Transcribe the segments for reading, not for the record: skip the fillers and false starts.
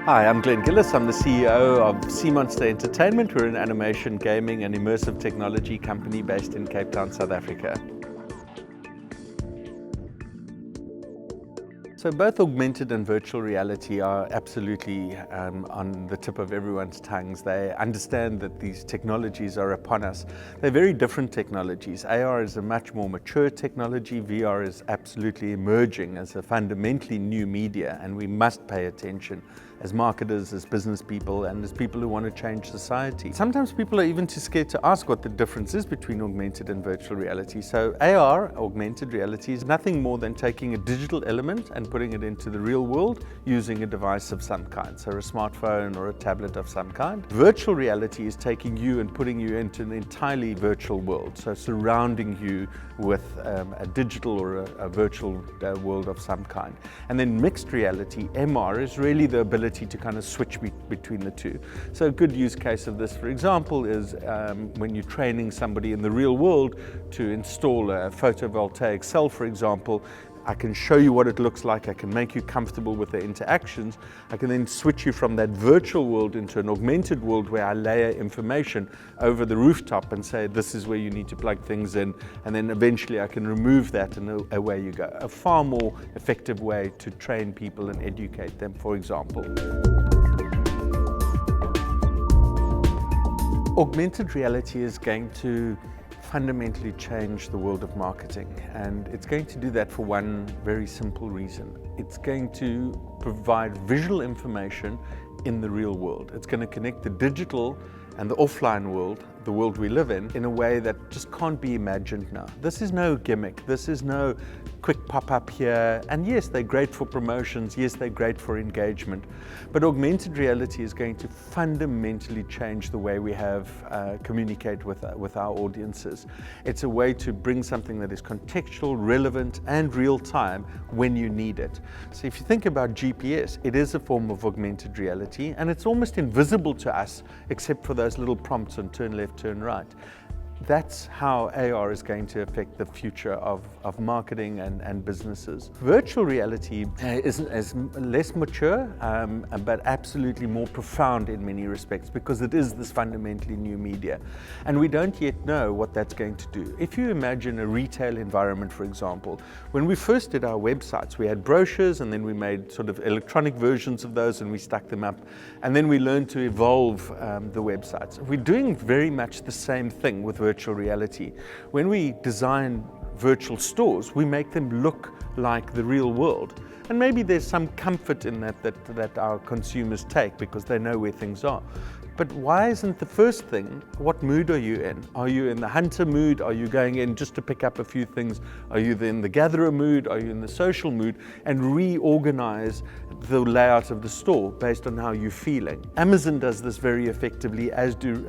Hi, I'm Gillis. I'm the CEO of Sea Monster Entertainment. We're an animation, gaming and immersive technology company based in Cape Town, South Africa. So both augmented and virtual reality are absolutely on the tip of everyone's tongues. They understand that these technologies are upon us. They're very different technologies. AR is a much more mature technology. VR is absolutely emerging as a fundamentally new media, and we must pay attention as marketers, as business people, and as people who want to change society. Sometimes people are even too scared to ask what the difference is between augmented and virtual reality. So AR, augmented reality, is nothing more than taking a digital element and putting it into the real world using a device of some kind, so a smartphone or a tablet of some kind. Virtual reality is taking you and putting you into an entirely virtual world, so surrounding you with a digital or a virtual world of some kind. And then mixed reality, MR, is really the ability to kind of switch between the two. So a good use case of this, for example, is when you're training somebody in the real world to install a photovoltaic cell, for example. I can show you what it looks like, I can make you comfortable with the interactions. I can then switch you from that virtual world into an augmented world where I layer information over the rooftop and say this is where you need to plug things in, and then eventually I can remove that and away you go. A far more effective way to train people and educate them, for example. Augmented reality is going to fundamentally change the world of marketing, and it's going to do that for one very simple reason. It's going to provide visual information in the real world. It's going to connect the digital and the offline world, the world we live in a way that just can't be imagined now. This is no gimmick, this is no quick pop-up here, and yes, they're great for promotions, yes, they're great for engagement, but augmented reality is going to fundamentally change the way we communicate with our audiences. It's a way to bring something that is contextual, relevant, and real-time when you need it. So if you think about GPS, it is a form of augmented reality, and it's almost invisible to us, except for those little prompts on turn left, turn right. That's how AR is going to affect the future of marketing and businesses. Virtual reality is less mature, but absolutely more profound in many respects, because it is this fundamentally new media. And we don't yet know what that's going to do. If you imagine a retail environment, for example, when we first did our websites, we had brochures, and then we made sort of electronic versions of those and we stuck them up. And then we learned to evolve the websites. We're doing very much the same thing with virtual reality. When we design virtual stores, we make them look like the real world. And maybe there's some comfort in that our consumers take because they know where things are. But why isn't the first thing, what mood are you in? Are you in the hunter mood? Are you going in just to pick up a few things? Are you in the gatherer mood? Are you in the social mood? And reorganize the layout of the store based on how you're feeling. Amazon does this very effectively, as do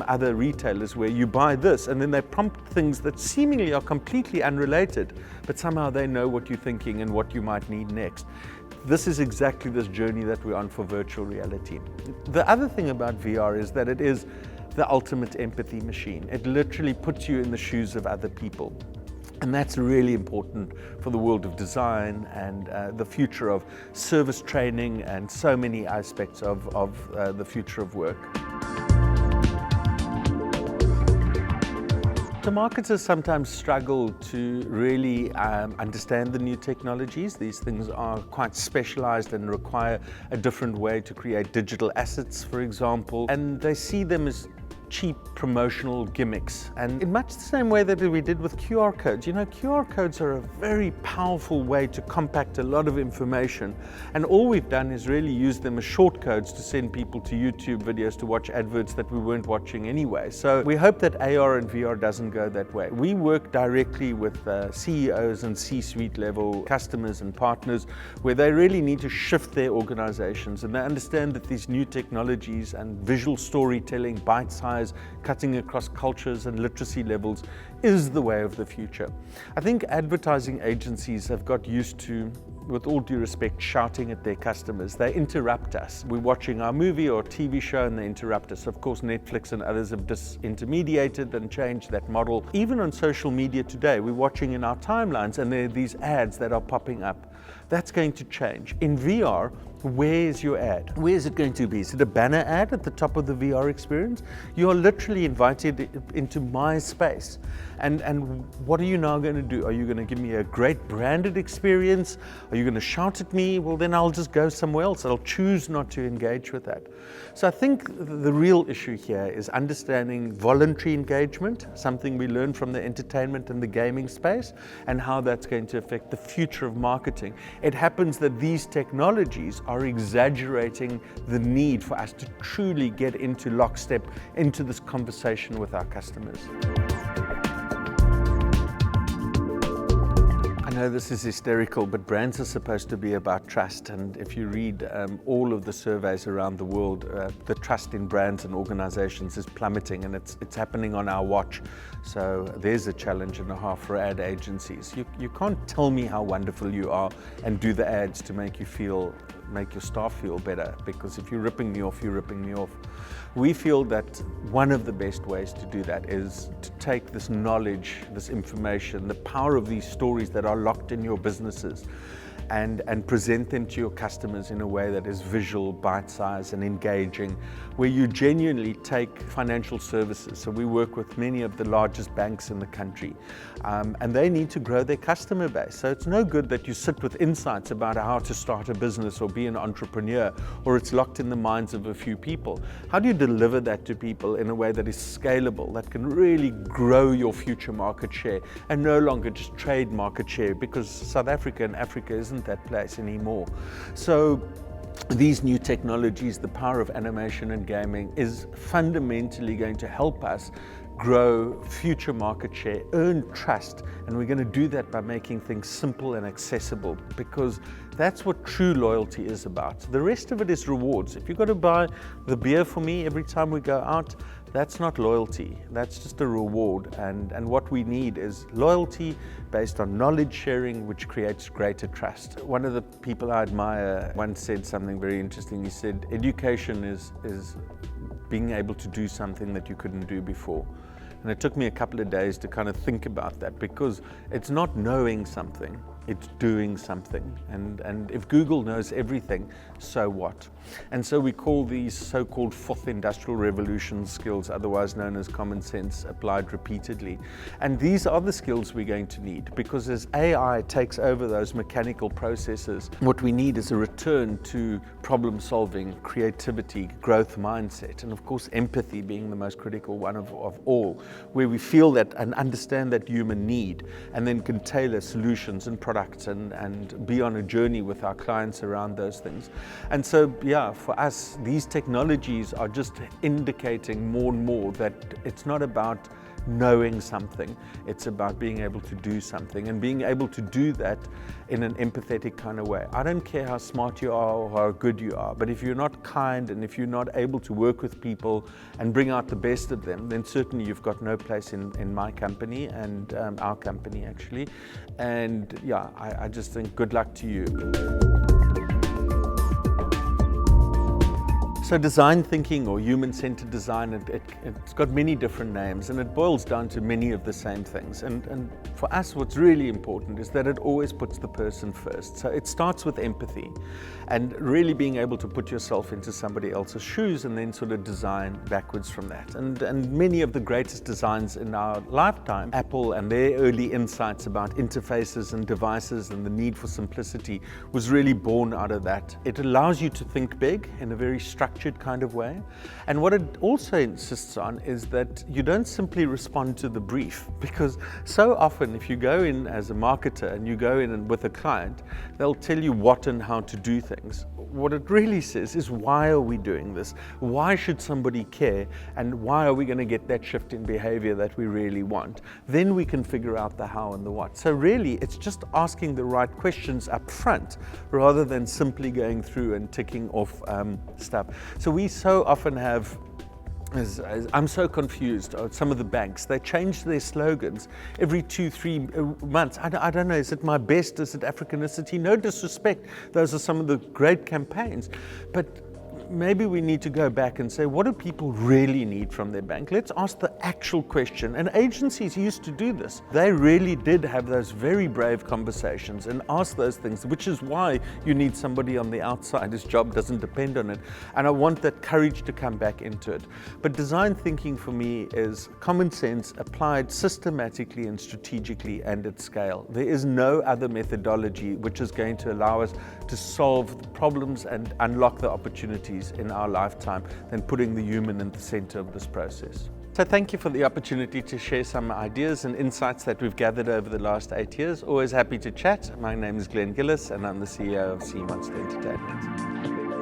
other retailers, where you buy this and then they prompt things that seemingly are completely unrelated, but somehow they know what you're thinking and what you might need next. This is exactly this journey that we're on for virtual reality. The other thing about VR is that it is the ultimate empathy machine. It literally puts you in the shoes of other people. And that's really important for the world of design and the future of service training and so many aspects of the future of work. The marketers sometimes struggle to really understand the new technologies. These things are quite specialized and require a different way to create digital assets, for example, and they see them as cheap promotional gimmicks. And in much the same way that we did with QR codes. You know, QR codes are a very powerful way to compact a lot of information. And all we've done is really use them as shortcodes to send people to YouTube videos to watch adverts that we weren't watching anyway. So we hope that AR and VR doesn't go that way. We work directly with CEOs and C-suite level customers and partners where they really need to shift their organizations, and they understand that these new technologies and visual storytelling, bite-sized size, cutting across cultures and literacy levels is the way of the future. I think advertising agencies have got used to, with all due respect, shouting at their customers. They interrupt us. We're watching our movie or TV show and they interrupt us. Of course, Netflix and others have disintermediated and changed that model. Even on social media today, we're watching in our timelines and there are these ads that are popping up. That's going to change. In VR, where is your ad? Where is it going to be? Is it a banner ad at the top of the VR experience? You are literally invited into my space. And what are you now going to do? Are you going to give me a great branded experience? Are you going to shout at me? Well, then I'll just go somewhere else. I'll choose not to engage with that. So I think the real issue here is understanding voluntary engagement, something we learned from the entertainment and the gaming space, and how that's going to affect the future of marketing. It happens that these technologies are exaggerating the need for us to truly get into lockstep into this conversation with our customers. I know this is hysterical, but brands are supposed to be about trust. And if you read all of the surveys around the world, the trust in brands and organizations is plummeting, and it's happening on our watch. So there's a challenge and a half for ad agencies. You can't tell me how wonderful you are and do the ads to make your staff feel better, because if you're ripping me off, you're ripping me off. We feel that one of the best ways to do that is to take this knowledge, this information, the power of these stories that are locked in your businesses, and present them to your customers in a way that is visual, bite-sized and engaging, where you genuinely take financial services. So we work with many of the largest banks in the country, and they need to grow their customer base. So it's no good that you sit with insights about how to start a business or be an entrepreneur, or it's locked in the minds of a few people. How do you deliver that to people in a way that is scalable, that can really grow your future market share and no longer just trade market share, because South Africa and Africa isn't that place anymore. So these new technologies, the power of animation and gaming, is fundamentally going to help us grow future market share, earn trust, and we're going to do that by making things simple and accessible, because that's what true loyalty is about. The rest of it is rewards. If you've got to buy the beer for me every time we go out, that's not loyalty, that's just a reward. And what we need is loyalty based on knowledge sharing, which creates greater trust. One of the people I admire once said something very interesting. He said, education is being able to do something that you couldn't do before. And it took me a couple of days to kind of think about that, because it's not knowing something, it's doing something. And if Google knows everything, so what? And so we call these so-called fourth industrial revolution skills, otherwise known as common sense, applied repeatedly. And these are the skills we're going to need, because as AI takes over those mechanical processes, what we need is a return to problem solving, creativity, growth mindset, and of course empathy being the most critical one of all, where we feel that and understand that human need, and then can tailor solutions and products and be on a journey with our clients around those things. And so, yeah, for us, these technologies are just indicating more and more that it's not about knowing something, it's about being able to do something, and being able to do that in an empathetic kind of way. I don't care how smart you are or how good you are, but if you're not kind and if you're not able to work with people and bring out the best of them, then certainly you've got no place in my company and our company actually. And yeah, I just think good luck to you. So design thinking, or human-centered design, it's got many different names, and it boils down to many of the same things. And for us, what's really important is that it always puts the person first. So it starts with empathy and really being able to put yourself into somebody else's shoes and then sort of design backwards from that. And many of the greatest designs in our lifetime, Apple and their early insights about interfaces and devices and the need for simplicity, was really born out of that. It allows you to think big in a very structured kind of way. And what it also insists on is that you don't simply respond to the brief, because so often if you go in as a marketer and you go in and with a client, they'll tell you what and how to do things. What it really says is, why are we doing this? Why should somebody care? And why are we going to get that shift in behavior that we really want? Then we can figure out the how and the what. So really, it's just asking the right questions up front, rather than simply going through and ticking off stuff. So we so often have I'm so confused. Some of the banks, they change their slogans every 2-3 months. I don't know, is it my best? Is it Africanicity? No disrespect, those are some of the great campaigns. But maybe we need to go back and say, what do people really need from their bank? Let's ask the actual question. And agencies used to do this. They really did have those very brave conversations and ask those things, which is why you need somebody on the outside. His job doesn't depend on it. And I want that courage to come back into it. But design thinking for me is common sense applied systematically and strategically and at scale. There is no other methodology which is going to allow us to solve the problems and unlock the opportunities in our lifetime than putting the human in the center of this process. So thank you for the opportunity to share some ideas and insights that we've gathered over the last 8 years. Always happy to chat. My name is Gillis and I'm the CEO of Sea Monster Entertainment.